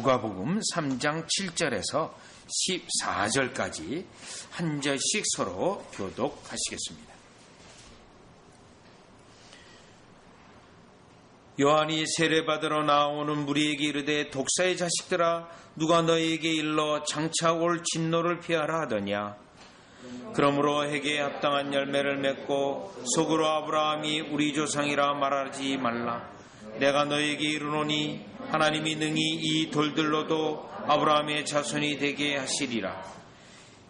누가복음 3장 7절에서 14절까지 한 절씩 서로 교독하시겠습니다. 요한이 세례받으러 나오는 무리에게 이르되 독사의 자식들아 누가 너희에게 일러 장차 올 진노를 피하라 하더냐. 그러므로 회개에 합당한 열매를 맺고 속으로 아브라함이 우리 조상이라 말하지 말라. 내가 너희에게 이르노니 하나님이 능히 이 돌들로도 아브라함의 자손이 되게 하시리라.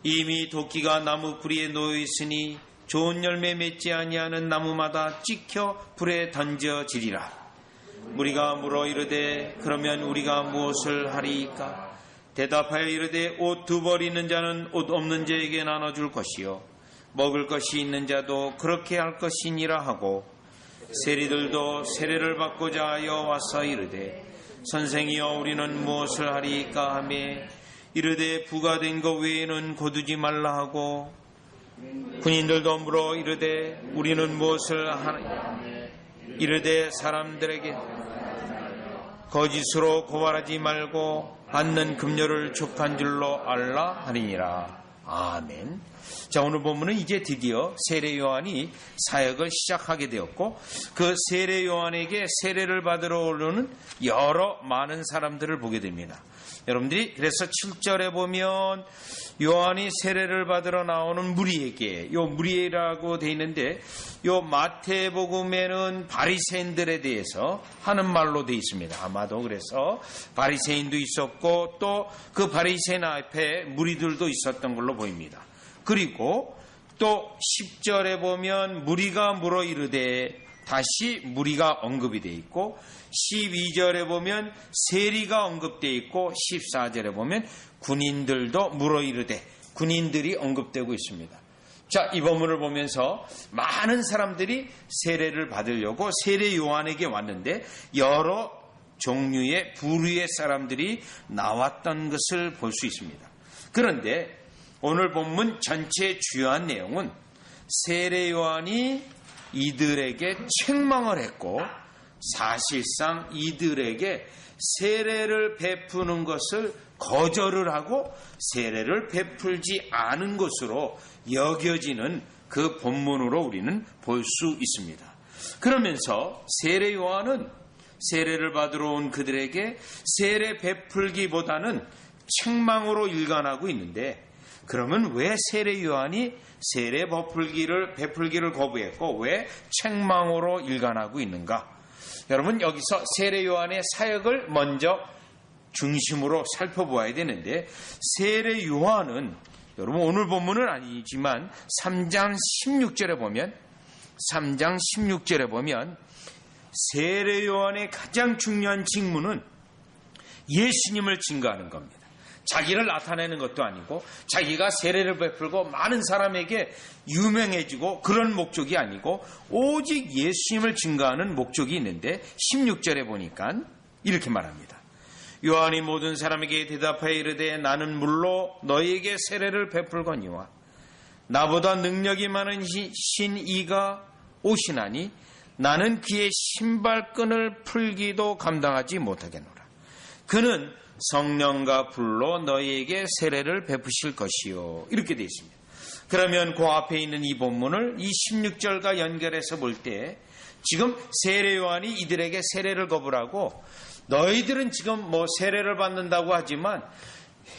이미 도끼가 나무 뿌리에 놓여 있으니 좋은 열매 맺지 아니하는 나무마다 찍혀 불에 던져지리라. 무리가 물어 이르되 그러면 우리가 무엇을 하리이까? 대답하여 이르되 옷 두 벌 있는 자는 옷 없는 자에게 나눠줄 것이요 먹을 것이 있는 자도 그렇게 할 것이니라 하고, 세리들도 세례를 받고자 하여 와서 이르되 선생이여 우리는 무엇을 하리이까 하며 이르되 부과된 것 외에는 거두지 말라 하고, 군인들도 물어 이르되 우리는 무엇을 하리이까? 이르되 사람들에게 거짓으로 고발하지 말고 받는 금료를 족한 줄로 알라 하리니라. 아멘. 자, 오늘 본문은 이제 드디어 세례 요한이 사역을 시작하게 되었고, 그 세례 요한에게 세례를 받으러 오르는 여러 많은 사람들을 보게 됩니다. 여러분들이 그래서 7절에 보면 요한이 세례를 받으러 나오는 무리에게, 요 무리라고 되어 있는데 요 마태복음에는 바리새인들에 대해서 하는 말로 되어 있습니다. 아마도 그래서 바리새인도 있었고 또 그 바리새인 앞에 무리들도 있었던 걸로 보입니다. 그리고 또 10절에 보면 무리가 물어 이르되 다시 무리가 언급이 되어 있고, 12절에 보면 세리가 언급되어 있고, 14절에 보면 군인들도 물어 이르되 군인들이 언급되고 있습니다. 자, 이 본문을 보면서 많은 사람들이 세례를 받으려고 세례 요한에게 왔는데 여러 종류의 부류의 사람들이 나왔던 것을 볼 수 있습니다. 그런데 오늘 본문 전체의 주요한 내용은 세례 요한이 이들에게 책망을 했고, 사실상 이들에게 세례를 베푸는 것을 거절을 하고 세례를 베풀지 않은 것으로 여겨지는 그 본문으로 우리는 볼 수 있습니다. 그러면서 세례 요한은 세례를 받으러 온 그들에게 세례 베풀기보다는 책망으로 일관하고 있는데, 그러면 왜 세례 요한이 세례 베풀기를 거부했고 왜 책망으로 일관하고 있는가? 여러분, 여기서 세례 요한의 사역을 먼저 중심으로 살펴보아야 되는데, 세례 요한은 여러분 오늘 본문은 아니지만 3장 16절에 보면 세례 요한의 가장 중요한 직무는 예수님을 증거하는 겁니다. 자기를 나타내는 것도 아니고 자기가 세례를 베풀고 많은 사람에게 유명해지고 그런 목적이 아니고 오직 예수님을 증거하는 목적이 있는데, 16절에 보니까 이렇게 말합니다. 요한이 모든 사람에게 대답하여 이르되 나는 물로 너희에게 세례를 베풀거니와 나보다 능력이 많은 이가 오시나니 나는 그의 신발끈을 풀기도 감당하지 못하겠노라. 그는 성령과 불로 너희에게 세례를 베푸실 것이요. 이렇게 되어 있습니다. 그러면 그 앞에 있는 이 본문을 이 16절과 연결해서 볼 때 지금 세례 요한이 이들에게 세례를 거부하고, 너희들은 지금 세례를 받는다고 하지만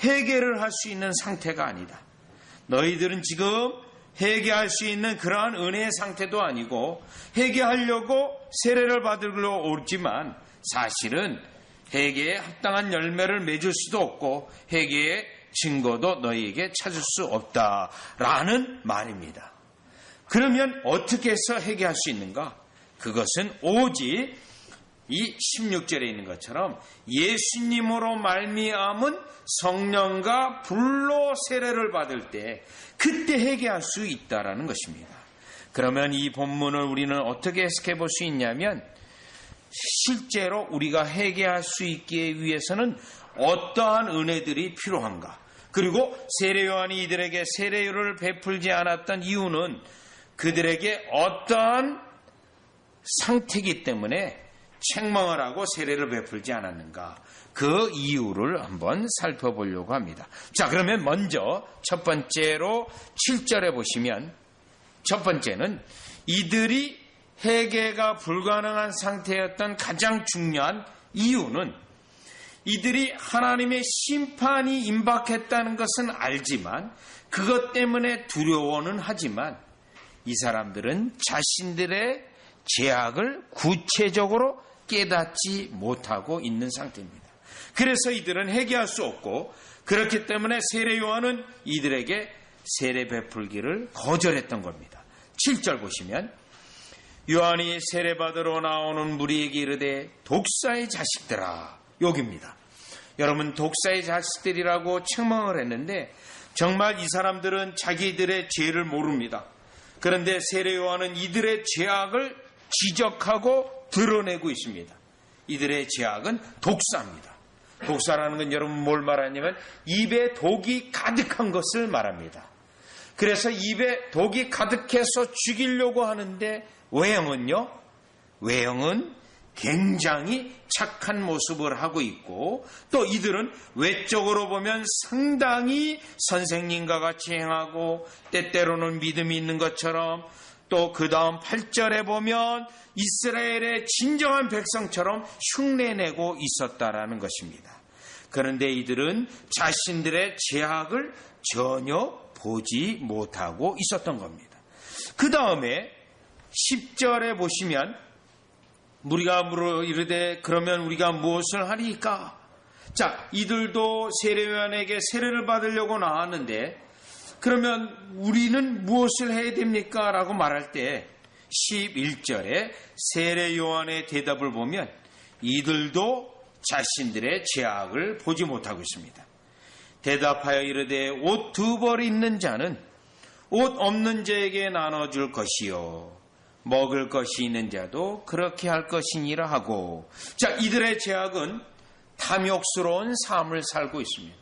회개를 할 수 있는 상태가 아니다. 너희들은 지금 회개할 수 있는 그러한 은혜의 상태도 아니고 회개하려고 세례를 받으러 오지만 사실은 회개에 합당한 열매를 맺을 수도 없고 회개의 증거도 너희에게 찾을 수 없다라는 말입니다. 그러면 어떻게 해서 회개할 수 있는가? 그것은 오직 이 16절에 있는 것처럼 예수님으로 말미암은 성령과 불로 세례를 받을 때 그때 회개할 수 있다라는 것입니다. 그러면 이 본문을 우리는 어떻게 해석해 볼 수 있냐면, 실제로 우리가 회개할 수 있기 위해서는 어떠한 은혜들이 필요한가? 그리고 세례 요한이 이들에게 세례를 베풀지 않았던 이유는 그들에게 어떠한 상태이기 때문에 책망을 하고 세례를 베풀지 않았는가? 그 이유를 한번 살펴보려고 합니다. 자, 그러면 먼저 첫 번째로 7절에 보시면, 첫 번째는 이들이 회개가 불가능한 상태였던 가장 중요한 이유는, 이들이 하나님의 심판이 임박했다는 것은 알지만, 그것 때문에 두려워는 하지만 이 사람들은 자신들의 죄악을 구체적으로 깨닫지 못하고 있는 상태입니다. 그래서 이들은 회개할 수 없고, 그렇기 때문에 세례 요한은 이들에게 세례 베풀기를 거절했던 겁니다. 7절 보시면, 요한이 세례 받으러 나오는 무리에게 이르되 독사의 자식들아, 여기입니다. 여러분, 독사의 자식들이라고 책망을 했는데 정말 이 사람들은 자기들의 죄를 모릅니다. 그런데 세례 요한은 이들의 죄악을 지적하고 드러내고 있습니다. 이들의 죄악은 독사입니다. 독사라는 건 여러분 뭘 말하냐면 입에 독이 가득한 것을 말합니다. 그래서 입에 독이 가득해서 죽이려고 하는데 외형은 굉장히 착한 모습을 하고 있고, 또 이들은 외적으로 보면 상당히 선생님과 같이 행하고 때때로는 믿음이 있는 것처럼, 또 그 다음 8절에 보면 이스라엘의 진정한 백성처럼 흉내내고 있었다라는 것입니다. 그런데 이들은 자신들의 죄악을 전혀 보지 못하고 있었던 겁니다. 그 다음에 10절에 보시면, 우리가 이르되 그러면 우리가 무엇을 하리까? 자, 이들도 세례 요한에게 세례를 받으려고 나왔는데 그러면 우리는 무엇을 해야 됩니까? 라고 말할 때 11절에 세례 요한의 대답을 보면 이들도 자신들의 죄악을 보지 못하고 있습니다. 대답하여 이르되 옷 2벌 있는 자는 옷 없는 자에게 나눠줄 것이요 먹을 것이 있는 자도 그렇게 할 것이니라 하고, 자, 이들의 죄악은 탐욕스러운 삶을 살고 있습니다.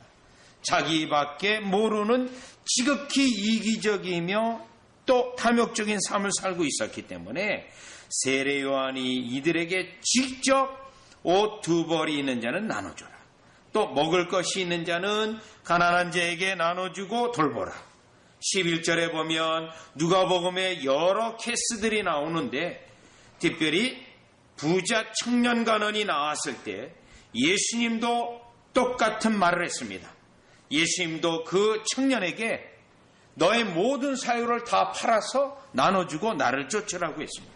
자기밖에 모르는 지극히 이기적이며 또 탐욕적인 삶을 살고 있었기 때문에 세례 요한이 이들에게 직접 옷 2벌이 있는 자는 나눠줘라, 또 먹을 것이 있는 자는 가난한 자에게 나눠주고 돌보라. 11절에 보면 누가복음에 여러 케이스들이 나오는데 특별히 부자 청년 간원이 나왔을 때 예수님도 똑같은 말을 했습니다. 예수님도 그 청년에게 너의 모든 사유를 다 팔아서 나눠주고 나를 쫓으라고 했습니다.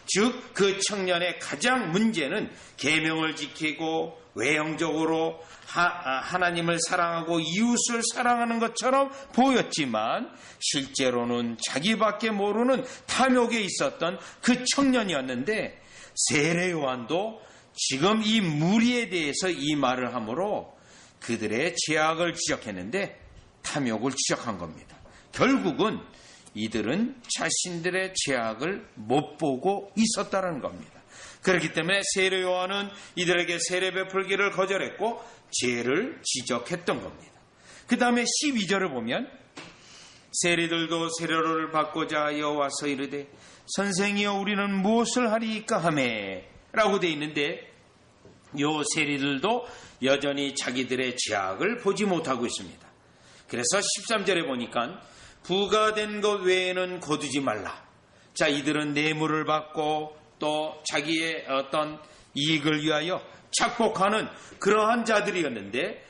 즉 그 청년의 가장 문제는 계명을 지키고 외형적으로 하나님을 사랑하고 이웃을 사랑하는 것처럼 보였지만 실제로는 자기밖에 모르는 탐욕에 있었던 그 청년이었는데, 세례 요한도 지금 이 무리에 대해서 이 말을 함으로 그들의 죄악을 지적했는데 탐욕을 지적한 겁니다. 결국은 이들은 자신들의 죄악을 못 보고 있었다는 겁니다. 그렇기 때문에 세례 요한은 이들에게 세례 베풀기를 거절했고 죄를 지적했던 겁니다. 그 다음에 12절을 보면 세리들도 세례를 받고자 하여 와서 이르되 선생이여 우리는 무엇을 하리이까 하매 라고 되어 있는데, 요 세리들도 여전히 자기들의 죄악을 보지 못하고 있습니다. 그래서 13절에 보니까 부가된 것 외에는 거두지 말라. 자, 이들은 뇌물을 받고 또 자기의 어떤 이익을 위하여 착복하는 그러한 자들이었는데,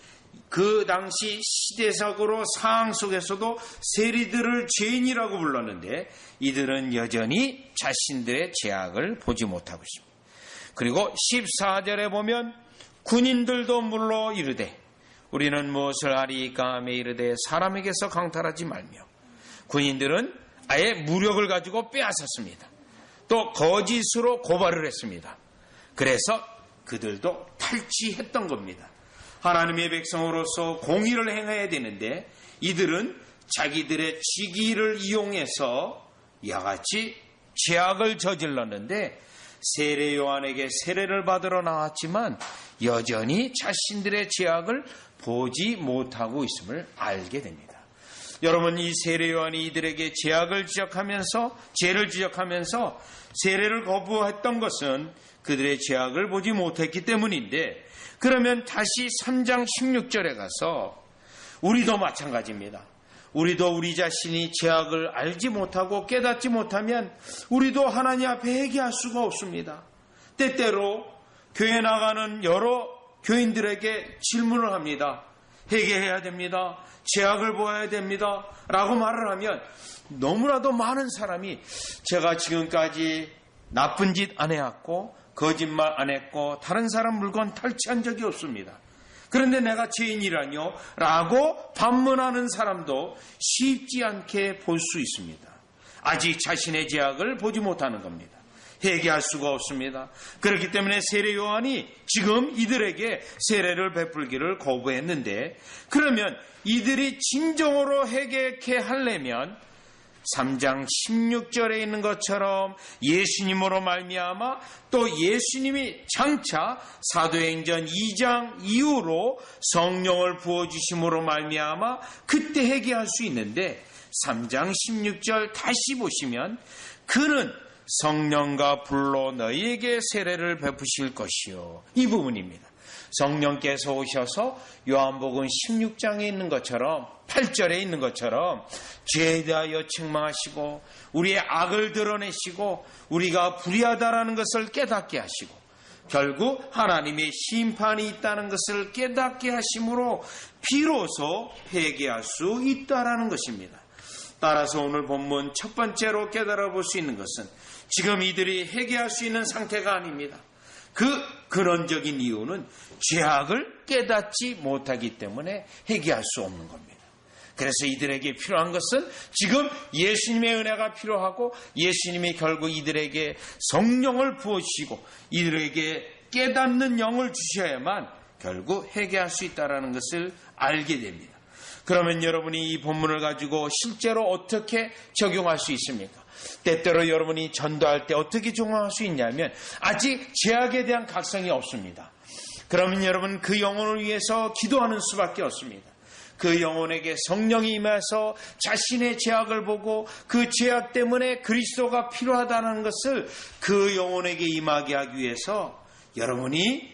그 당시 시대적으로 상황 속에서도 세리들을 죄인이라고 불렀는데 이들은 여전히 자신들의 죄악을 보지 못하고 있습니다. 그리고 14절에 보면 군인들도 물러 이르되 우리는 무엇을 하리이까 하며 이르되 사람에게서 강탈하지 말며, 군인들은 아예 무력을 가지고 빼앗았습니다. 또 거짓으로 고발을 했습니다. 그래서 그들도 탈취했던 겁니다. 하나님의 백성으로서 공의를 행해야 되는데 이들은 자기들의 직위를 이용해서 야같이 죄악을 저질렀는데, 세례 요한에게 세례를 받으러 나왔지만 여전히 자신들의 죄악을 보지 못하고 있음을 알게 됩니다. 여러분, 이 세례 요한이 이들에게 죄를 지적하면서 세례를 거부했던 것은 그들의 죄악을 보지 못했기 때문인데, 그러면 다시 3장 16절에 가서 우리도 마찬가지입니다. 우리도 우리 자신이 죄악을 알지 못하고 깨닫지 못하면 우리도 하나님 앞에 회개할 수가 없습니다. 때때로 교회 나가는 여러 교인들에게 질문을 합니다. 회개해야 됩니다. 죄악을 보아야 됩니다. 라고 말을 하면 너무나도 많은 사람이 제가 지금까지 나쁜 짓 안 해왔고 거짓말 안 했고 다른 사람 물건 탈취한 적이 없습니다. 그런데 내가 죄인이라뇨? 라고 반문하는 사람도 쉽지 않게 볼 수 있습니다. 아직 자신의 죄악을 보지 못하는 겁니다. 회개할 수가 없습니다. 그렇기 때문에 세례 요한이 지금 이들에게 세례를 베풀기를 거부했는데, 그러면 이들이 진정으로 회개케 하려면 3장 16절에 있는 것처럼 예수님으로 말미암아 또 예수님이 장차 사도행전 2장 이후로 성령을 부어주심으로 말미암아 그때 회개할 수 있는데, 3장 16절 다시 보시면 그는 성령과 불로 너희에게 세례를 베푸실 것이요, 이 부분입니다. 성령께서 오셔서 요한복음 16장에 있는 것처럼 8절에 있는 것처럼 죄에 대하여 책망하시고 우리의 악을 드러내시고 우리가 불의하다라는 것을 깨닫게 하시고 결국 하나님의 심판이 있다는 것을 깨닫게 하심으로 비로소 회개할 수 있다라는 것입니다. 따라서 오늘 본문 첫 번째로 깨달아 볼 수 있는 것은 지금 이들이 회개할 수 있는 상태가 아닙니다. 그 근원적인 이유는 죄악을 깨닫지 못하기 때문에 회개할 수 없는 겁니다. 그래서 이들에게 필요한 것은 지금 예수님의 은혜가 필요하고 예수님이 결국 이들에게 성령을 부어주시고 이들에게 깨닫는 영을 주셔야만 결국 회개할 수 있다는 것을 알게 됩니다. 그러면 여러분이 이 본문을 가지고 실제로 어떻게 적용할 수 있습니까? 때때로 여러분이 전도할 때 어떻게 적용할 수 있냐면 아직 죄악에 대한 각성이 없습니다. 그러면 여러분 그 영혼을 위해서 기도하는 수밖에 없습니다. 그 영혼에게 성령이 임해서 자신의 죄악을 보고 그 죄악 때문에 그리스도가 필요하다는 것을 그 영혼에게 임하게 하기 위해서 여러분이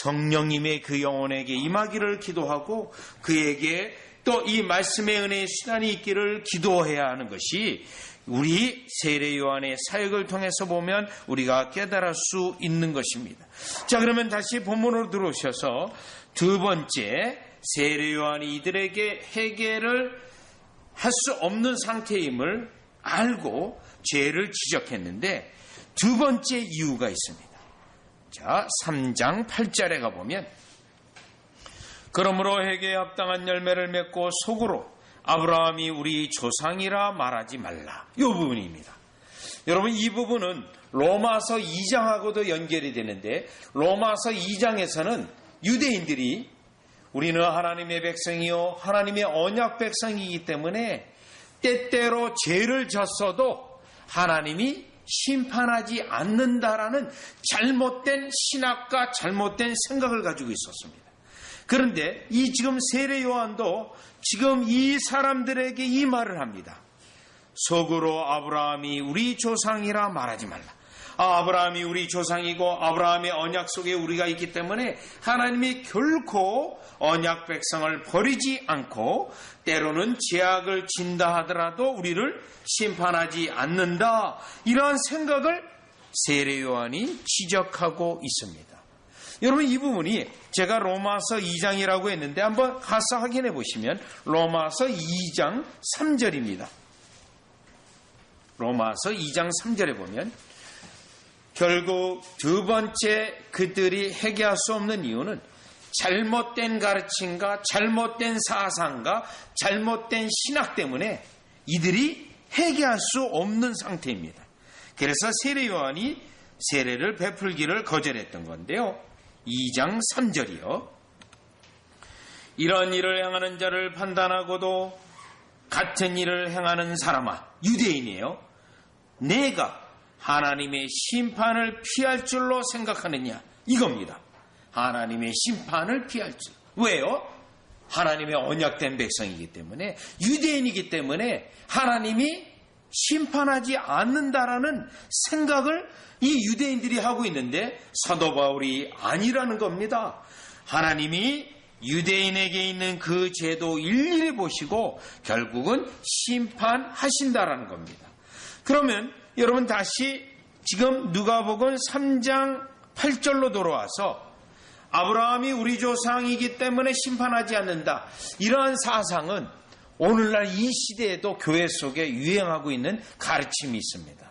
성령님의 그 영혼에게 임하기를 기도하고 그에게 또 이 말씀의 은혜의 수단이 있기를 기도해야 하는 것이 우리 세례 요한의 사역을 통해서 보면 우리가 깨달을 수 있는 것입니다. 자, 그러면 다시 본문으로 들어오셔서 두 번째, 세례 요한이 이들에게 회개를 할 수 없는 상태임을 알고 죄를 지적했는데 두 번째 이유가 있습니다. 자, 3장 8절에 가보면 그러므로 회개에 합당한 열매를 맺고 속으로 아브라함이 우리 조상이라 말하지 말라. 이 부분입니다. 여러분, 이 부분은 로마서 2장하고도 연결이 되는데 로마서 2장에서는 유대인들이 우리는 하나님의 백성이요 하나님의 언약 백성이기 때문에 때때로 죄를 졌어도 하나님이 심판하지 않는다라는 잘못된 신학과 잘못된 생각을 가지고 있었습니다. 그런데 이 지금 세례 요한도 지금 이 사람들에게 이 말을 합니다. 속으로 아브라함이 우리 조상이라 말하지 말라. 아브라함이 우리 조상이고 아브라함의 언약 속에 우리가 있기 때문에 하나님이 결코 언약 백성을 버리지 않고 때로는 죄악을 진다 하더라도 우리를 심판하지 않는다. 이러한 생각을 세례 요한이 지적하고 있습니다. 여러분, 이 부분이 제가 로마서 2장이라고 했는데 한번 가서 확인해 보시면 로마서 2장 3절입니다. 로마서 2장 3절에 보면 결국 두 번째 그들이 회개할 수 없는 이유는 잘못된 가르침과 잘못된 사상과 잘못된 신학 때문에 이들이 회개할 수 없는 상태입니다. 그래서 세례 요한이 세례를 베풀기를 거절했던 건데요. 2장 3절이요. 이런 일을 행하는 자를 판단하고도 같은 일을 행하는 사람아, 유대인이에요. 내가 하나님의 심판을 피할 줄로 생각하느냐, 이겁니다. 하나님의 심판을 피할 줄. 왜요? 하나님의 언약된 백성이기 때문에, 유대인이기 때문에 하나님이 심판하지 않는다라는 생각을 이 유대인들이 하고 있는데 사도 바울이 아니라는 겁니다. 하나님이 유대인에게 있는 그 죄도 일일이 보시고 결국은 심판하신다라는 겁니다. 그러면 여러분 다시 지금 누가복음 3장 8절로 돌아와서 아브라함이 우리 조상이기 때문에 심판하지 않는다. 이러한 사상은 오늘날 이 시대에도 교회 속에 유행하고 있는 가르침이 있습니다.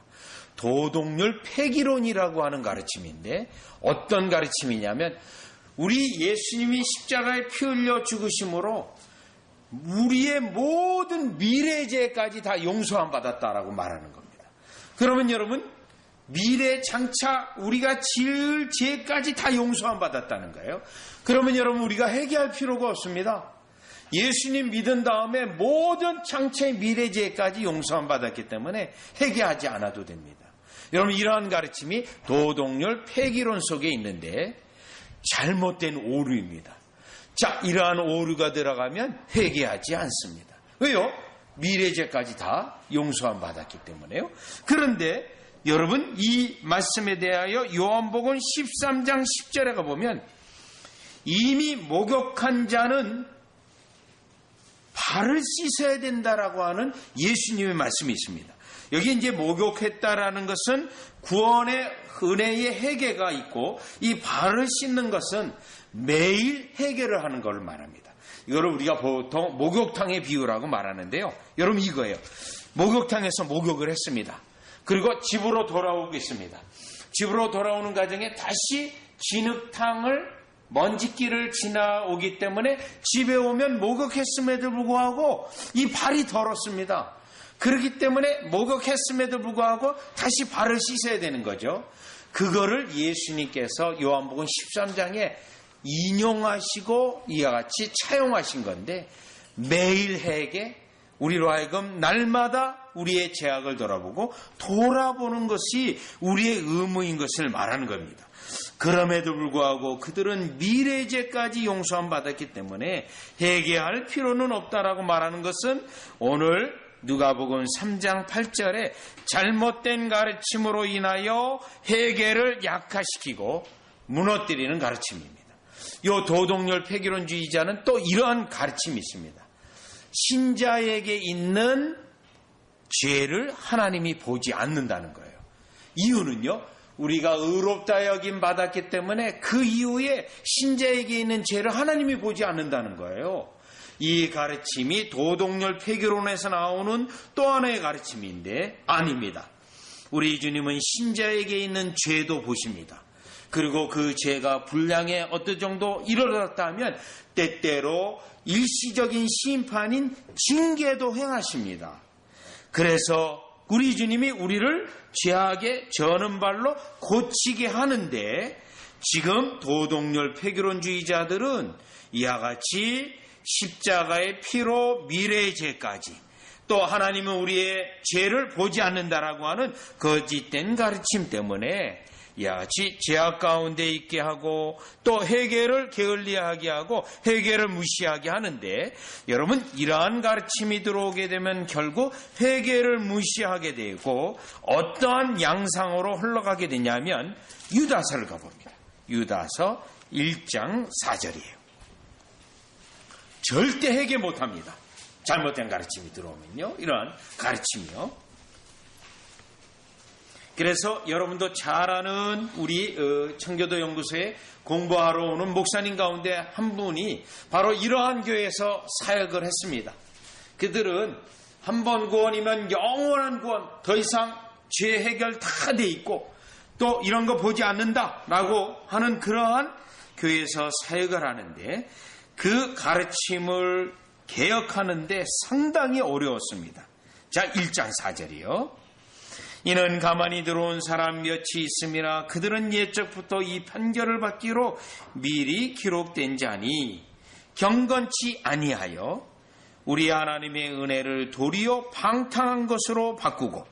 도덕률 폐기론이라고 하는 가르침인데 어떤 가르침이냐면 우리 예수님이 십자가에 피 흘려 죽으심으로 우리의 모든 미래 죄까지 다 용서함 받았다라고 말하는 겁니다. 그러면 여러분 미래 장차 우리가 지을 죄까지 다 용서함 받았다는 거예요. 그러면 여러분 우리가 회개할 필요가 없습니다. 예수님 믿은 다음에 모든 장차의 미래 죄까지 용서함 받았기 때문에 회개하지 않아도 됩니다. 여러분 이러한 가르침이 도덕률 폐기론 속에 있는데 잘못된 오류입니다. 자, 이러한 오류가 들어가면 회개하지 않습니다. 왜요? 미래죄까지 다 용서함 받았기 때문에요. 그런데 여러분 이 말씀에 대하여 요한복음 13장 10절에 가보면 이미 목욕한 자는 발을 씻어야 된다라고 하는 예수님의 말씀이 있습니다. 여기 이제 목욕했다라는 것은 구원의 은혜의 회개가 있고 이 발을 씻는 것은 매일 회개를 하는 걸 말합니다. 이거를 우리가 보통 목욕탕의 비유라고 말하는데요. 여러분 이거예요. 목욕탕에서 목욕을 했습니다. 그리고 집으로 돌아오고 있습니다. 집으로 돌아오는 과정에 다시 진흙탕을 먼지길을 지나오기 때문에 집에 오면 목욕했음에도 불구하고 이 발이 더럽습니다. 그렇기 때문에 목욕했음에도 불구하고 다시 발을 씻어야 되는 거죠. 그거를 예수님께서 요한복음 13장에 인용하시고 이와 같이 차용하신 건데 매일 회개, 우리로 하여금 날마다 우리의 죄악을 돌아보고 돌아보는 것이 우리의 의무인 것을 말하는 겁니다. 그럼에도 불구하고 그들은 미래의 죄까지 용서함 받았기 때문에 회개할 필요는 없다라고 말하는 것은 오늘 누가복음 3장 8절에 잘못된 가르침으로 인하여 회개를 약화시키고 무너뜨리는 가르침입니다. 이 도덕률 폐기론주의자는 또 이러한 가르침이 있습니다. 신자에게 있는 죄를 하나님이 보지 않는다는 거예요. 이유는요, 우리가 의롭다 여김 받았기 때문에 그 이후에 신자에게 있는 죄를 하나님이 보지 않는다는 거예요. 이 가르침이 도덕률 폐기론에서 나오는 또 하나의 가르침인데 아닙니다. 우리 주님은 신자에게 있는 죄도 보십니다. 그리고 그 죄가 분량에 어떤 정도 이르렀다 하면 때때로 일시적인 심판인 징계도 행하십니다. 그래서 우리 주님이 우리를 죄악의 저는 발로 고치게 하는데 지금 도덕률 폐기론주의자들은 이와 같이 십자가의 피로 미래의 죄까지 또 하나님은 우리의 죄를 보지 않는다라고 하는 거짓된 가르침 때문에 이와 같이 죄악 가운데 있게 하고 또 회개를 게을리하게 하고 회개를 무시하게 하는데 여러분 이러한 가르침이 들어오게 되면 결국 회개를 무시하게 되고 어떠한 양상으로 흘러가게 되냐면 유다서를 가봅니다. 유다서 1장 4절이에요. 절대 회개 못합니다. 잘못된 가르침이 들어오면요. 이러한 가르침이요. 그래서 여러분도 잘 아는 우리 청교도 연구소에 공부하러 오는 목사님 가운데 한 분이 바로 이러한 교회에서 사역을 했습니다. 그들은 한 번 구원이면 영원한 구원, 더 이상 죄 해결 다 돼 있고 또 이런 거 보지 않는다라고 하는 그러한 교회에서 사역을 하는데 그 가르침을 개혁하는데 상당히 어려웠습니다. 자, 1장 4절이요. 이는 가만히 들어온 사람 몇이 있음이라 그들은 옛적부터 이 판결을 받기로 미리 기록된 자니 경건치 아니하여 우리 하나님의 은혜를 도리어 방탕한 것으로 바꾸고.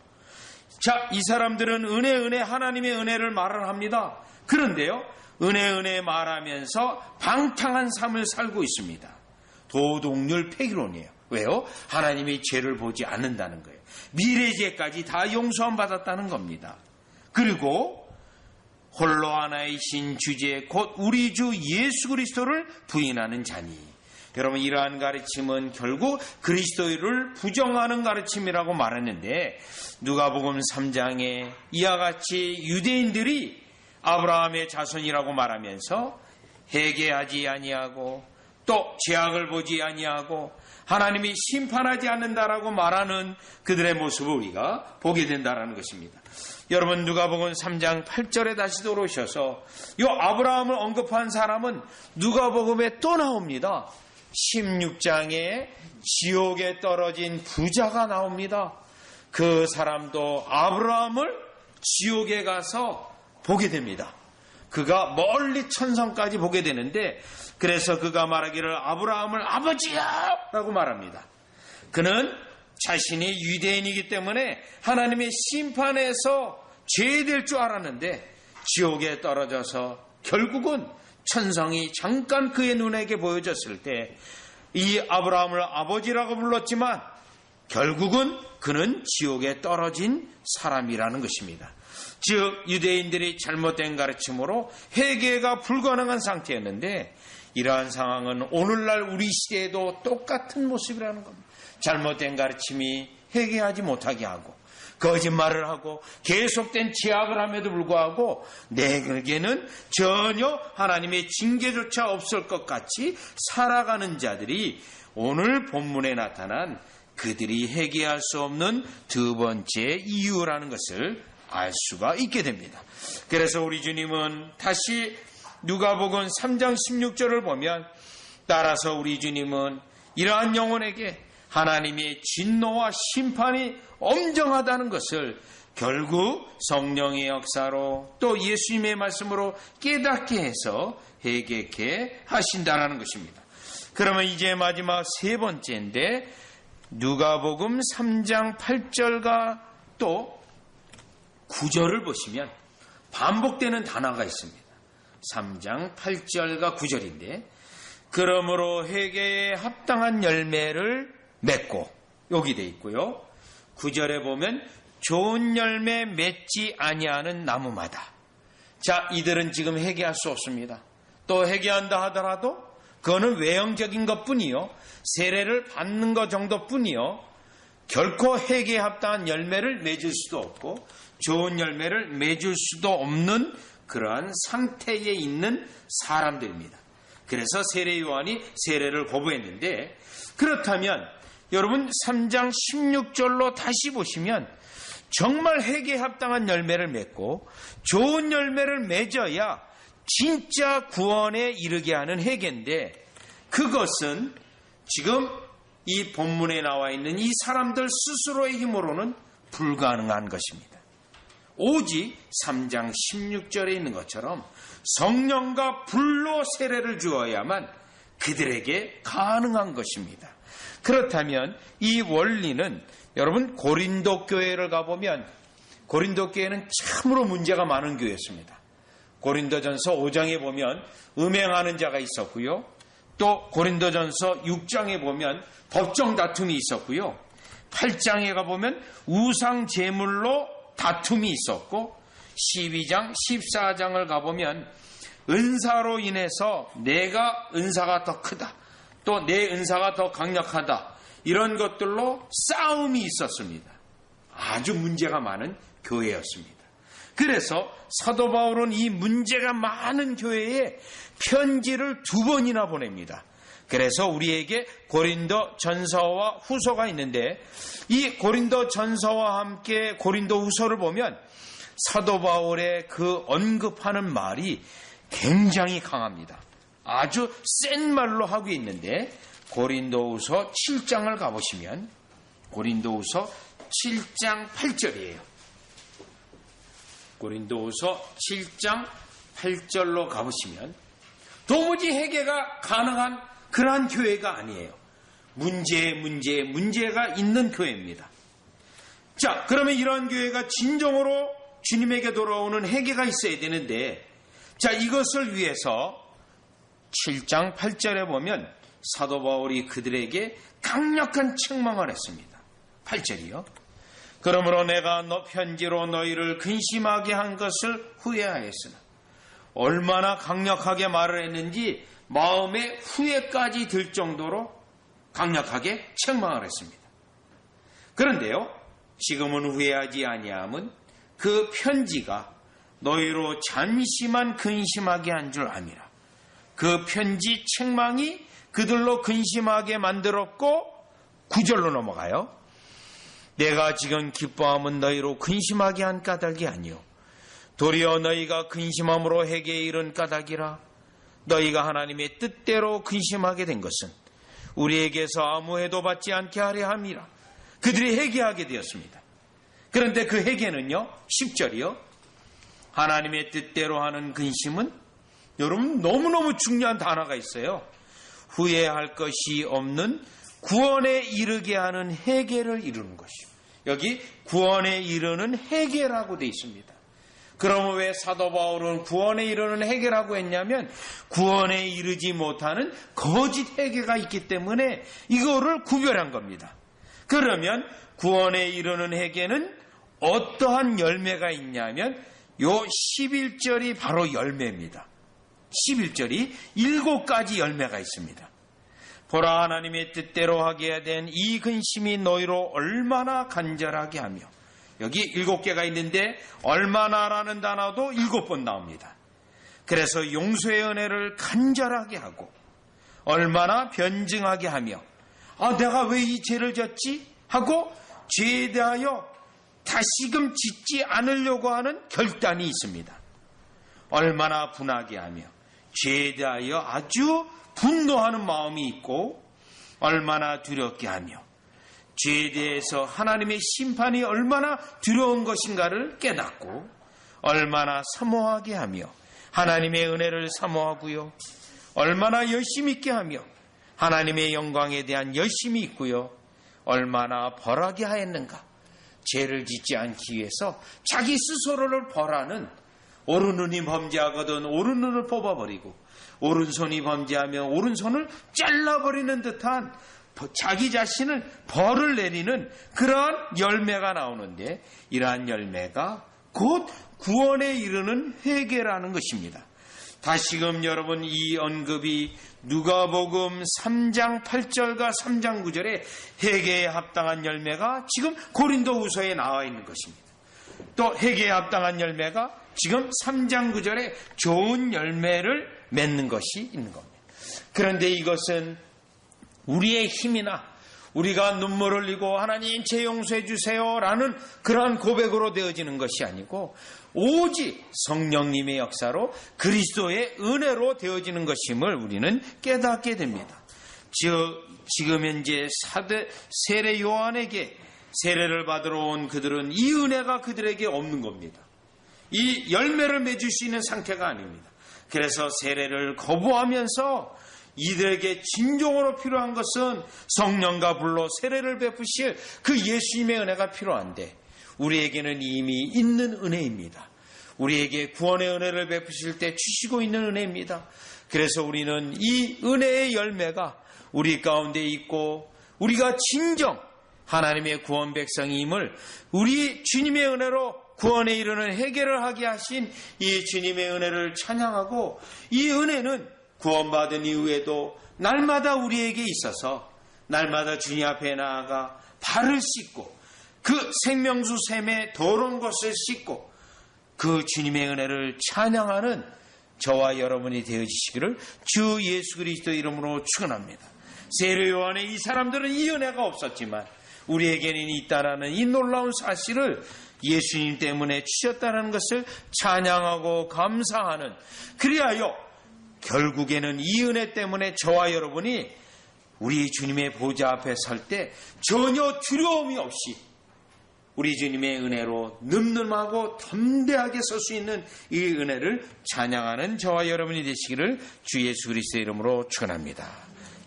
자, 이 사람들은 은혜 하나님의 은혜를 말을 합니다. 그런데요, 은혜 말하면서 방탕한 삶을 살고 있습니다. 도덕률 폐기론이에요. 왜요? 하나님이 죄를 보지 않는다는 거예요. 미래 죄까지 다 용서함 받았다는 겁니다. 그리고 홀로 하나이신 주제 곧 우리 주 예수 그리스도를 부인하는 자니. 여러분, 이러한 가르침은 결국 그리스도를 부정하는 가르침이라고 말했는데, 누가복음 3장에 이와 같이 유대인들이 아브라함의 자손이라고 말하면서 회개하지 아니하고 또 죄악을 보지 아니하고 하나님이 심판하지 않는다라고 말하는 그들의 모습을 우리가 보게 된다는 것입니다. 여러분, 누가복음 3장 8절에 다시 돌아오셔서 이 아브라함을 언급한 사람은 누가복음에 또 나옵니다. 16장에 지옥에 떨어진 부자가 나옵니다. 그 사람도 아브라함을 지옥에 가서 보게 됩니다. 그가 멀리 천성까지 보게 되는데, 그래서 그가 말하기를 아브라함을 아버지야 라고 말합니다. 그는 자신이 유대인이기 때문에 하나님의 심판에서 죄될 줄 알았는데 지옥에 떨어져서 결국은 천성이 잠깐 그의 눈에게 보여졌을 때 이 아브라함을 아버지라고 불렀지만 결국은 그는 지옥에 떨어진 사람이라는 것입니다. 즉 유대인들이 잘못된 가르침으로 회개가 불가능한 상태였는데, 이러한 상황은 오늘날 우리 시대에도 똑같은 모습이라는 겁니다. 잘못된 가르침이 회개하지 못하게 하고 거짓말을 하고 계속된 죄악을 함에도 불구하고 내게는 전혀 하나님의 징계조차 없을 것 같이 살아가는 자들이 오늘 본문에 나타난 그들이 회개할 수 없는 두 번째 이유라는 것을 알 수가 있게 됩니다. 그래서 우리 주님은 다시 누가복음 3장 16절을 보면, 따라서 우리 주님은 이러한 영혼에게 하나님의 진노와 심판이 엄정하다는 것을 결국 성령의 역사로 또 예수님의 말씀으로 깨닫게 해서 회개케 하신다는 것입니다. 그러면 이제 마지막 세 번째인데, 누가복음 3장 8절과 또 9절을 보시면 반복되는 단어가 있습니다. 3장 8절과 9절인데, 그러므로 회개에 합당한 열매를 맺고, 여기 돼 있고요. 9절에 보면 좋은 열매 맺지 아니하는 나무마다. 자, 이들은 지금 회개할 수 없습니다. 또 회개한다 하더라도 그거는 외형적인 것뿐이요, 세례를 받는 것 정도뿐이요, 결코 회개에 합당한 열매를 맺을 수도 없고 좋은 열매를 맺을 수도 없는 그러한 상태에 있는 사람들입니다. 그래서 세례 요한이 세례를 거부했는데, 그렇다면 여러분 3장 16절로 다시 보시면 정말 회개에 합당한 열매를 맺고 좋은 열매를 맺어야 진짜 구원에 이르게 하는 회개인데, 그것은 지금 이 본문에 나와 있는 이 사람들 스스로의 힘으로는 불가능한 것입니다. 오직 3장 16절에 있는 것처럼 성령과 불로 세례를 주어야만 그들에게 가능한 것입니다. 그렇다면 이 원리는 여러분 고린도 교회를 가보면, 고린도 교회는 참으로 문제가 많은 교회였습니다. 고린도전서 5장에 보면 음행하는 자가 있었고요, 또 고린도전서 6장에 보면 법정 다툼이 있었고요, 8장에 가보면 우상 제물로 다툼이 있었고, 12장 14장을 가보면 은사로 인해서 내가 은사가 더 크다, 또 내 은사가 더 강력하다, 이런 것들로 싸움이 있었습니다. 아주 문제가 많은 교회였습니다. 그래서 사도 바울은 이 문제가 많은 교회에 편지를 2번이나 보냅니다. 그래서 우리에게 고린도 전서와 후서가 있는데, 이 고린도 전서와 함께 고린도 후서를 보면 사도 바울의 그 언급하는 말이 굉장히 강합니다. 아주 센 말로 하고 있는데, 고린도후서 7장을 가보시면 고린도후서 7장 8절이에요. 고린도후서 7장 8절로 가보시면 도무지 회개가 가능한 그러한 교회가 아니에요. 문제가 있는 교회입니다. 자, 그러면 이러한 교회가 진정으로 주님에게 돌아오는 회개가 있어야 되는데, 자, 이것을 위해서 7장 8절에 보면 사도 바울이 그들에게 강력한 책망을 했습니다. 8절이요. 그러므로 내가 편지로 너희를 근심하게 한 것을 후회하였으나, 얼마나 강력하게 말을 했는지 마음에 후회까지 들 정도로 강력하게 책망을 했습니다. 그런데요, 지금은 후회하지 아니함은 그 편지가 너희로 잠시만 근심하게 한 줄 아미라. 그 편지 책망이 그들로 근심하게 만들었고, 9절로 넘어가요. 내가 지금 기뻐함은 너희로 근심하게 한 까닭이 아니요 도리어 너희가 근심함으로 회개에 이른 까닭이라. 너희가 하나님의 뜻대로 근심하게 된 것은 우리에게서 아무 해도 받지 않게 하려 함이라. 그들이 회개하게 되었습니다. 그런데 그 회개는요, 10절이요. 하나님의 뜻대로 하는 근심은, 여러분, 너무너무 중요한 단어가 있어요. 후회할 것이 없는 구원에 이르게 하는 회개를 이루는 것이요. 여기 구원에 이르는 회개라고 되어 있습니다. 그러면 왜 사도 바울은 구원에 이르는 회개라고 했냐면, 구원에 이르지 못하는 거짓 회개가 있기 때문에 이거를 구별한 겁니다. 그러면 구원에 이르는 회개는 어떠한 열매가 있냐면, 요 11절이 바로 열매입니다. 11절이 7가지 열매가 있습니다. 보라, 하나님의 뜻대로 하게 된 이 근심이 너희로 얼마나 간절하게 하며, 여기 7개가 있는데 얼마나라는 단어도 7번 나옵니다. 그래서 용서의 은혜를 간절하게 하고, 얼마나 변증하게 하며, 내가 왜 이 죄를 졌지? 하고 죄에 대하여 다시금 짓지 않으려고 하는 결단이 있습니다. 얼마나 분하게 하며 죄에 대하여 아주 분노하는 마음이 있고, 얼마나 두렵게 하며 죄에 대해서 하나님의 심판이 얼마나 두려운 것인가를 깨닫고, 얼마나 사모하게 하며 하나님의 은혜를 사모하고요, 얼마나 열심히 있게 하며 하나님의 영광에 대한 열심이 있고요, 얼마나 벌하게 하였는가. 죄를 짓지 않기 위해서 자기 스스로를 벌하는, 오른눈이 범죄하거든 오른눈을 뽑아버리고, 오른손이 범죄하면 오른손을 잘라버리는 듯한 자기 자신을 벌을 내리는 그러한 열매가 나오는데, 이러한 열매가 곧 구원에 이르는 회개라는 것입니다. 다시금 여러분, 이 언급이 누가복음 3장 8절과 3장 9절에 회개에 합당한 열매가 지금 고린도후서에 나와 있는 것입니다. 또 회개에 합당한 열매가 지금 3장 9절에 좋은 열매를 맺는 것이 있는 겁니다. 그런데 이것은 우리의 힘이나 우리가 눈물을 흘리고 하나님 제 용서해 주세요 라는 그러한 고백으로 되어지는 것이 아니고, 오직 성령님의 역사로 그리스도의 은혜로 되어지는 것임을 우리는 깨닫게 됩니다. 지금 현재 세례 요한에게 세례를 받으러 온 그들은 이 은혜가 그들에게 없는 겁니다. 이 열매를 맺을 수 있는 상태가 아닙니다. 그래서 세례를 거부하면서 이들에게 진정으로 필요한 것은 성령과 불로 세례를 베푸실 그 예수님의 은혜가 필요한데, 우리에게는 이미 있는 은혜입니다. 우리에게 구원의 은혜를 베푸실 때 주시고 있는 은혜입니다. 그래서 우리는 이 은혜의 열매가 우리 가운데 있고, 우리가 진정 하나님의 구원 백성임을 우리 주님의 은혜로 구원에 이르는 회개를 하게 하신 이 주님의 은혜를 찬양하고, 이 은혜는 구원받은 이후에도 날마다 우리에게 있어서 날마다 주님 앞에 나아가 발을 씻고 그 생명수 샘에 더러운 것을 씻고 그 주님의 은혜를 찬양하는 저와 여러분이 되어주시기를 주 예수 그리스도 이름으로 축원합니다. 세례 요한의 이 사람들은 이 은혜가 없었지만 우리에게는 있다라는 이 놀라운 사실을 예수님 때문에 주셨다는 것을 찬양하고 감사하는, 그리하여 결국에는 이 은혜 때문에 저와 여러분이 우리 주님의 보좌 앞에 설 때 전혀 두려움이 없이 우리 주님의 은혜로 늠름하고 담대하게 설 수 있는 이 은혜를 찬양하는 저와 여러분이 되시기를 주 예수 그리스도의 이름으로 축원합니다.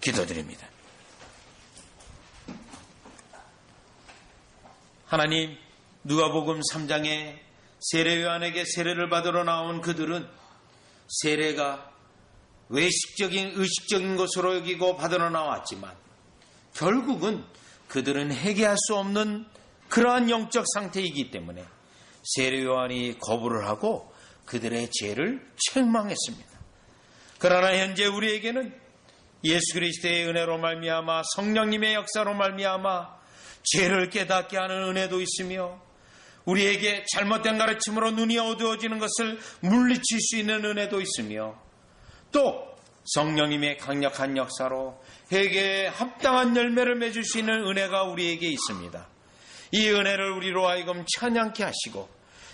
기도드립니다. 하나님, 누가복음 3장에 세례 요한에게 세례를 받으러 나온 그들은 세례가 외식적인 의식적인 것으로 여기고 받으러 나왔지만 결국은 그들은 회개할 수 없는 그러한 영적 상태이기 때문에 세례 요한이 거부를 하고 그들의 죄를 책망했습니다. 그러나 현재 우리에게는 예수 그리스도의 은혜로 말미암아 성령님의 역사로 말미암아 죄를 깨닫게 하는 은혜도 있으며 우리에게 잘못된 가르침으로 눈이 어두워지는 것을 물리칠 수 있는 은혜도 있으며 또 성령님의 강력한 역사로 회개에 합당한 열매를 맺을 수 있는 은혜가 우리에게 있습니다. 이 은혜를 우리로 하여금 찬양케 하시고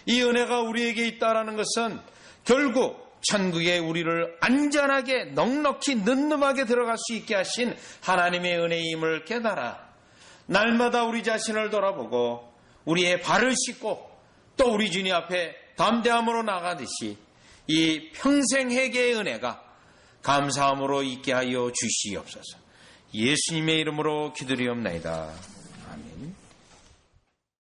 이 은혜가 우리에게 있다라는 것은 결국 천국에 우리를 안전하게 넉넉히 늠름하게 들어갈 수 있게 하신 하나님의 은혜임을 깨달아 날마다 우리 자신을 돌아보고 우리의 발을 씻고 또 우리 주님 앞에 담대함으로 나가듯이 이 평생 회개의 은혜가 감사함으로 있게 하여 주시옵소서. 예수님의 이름으로 기도리옵나이다.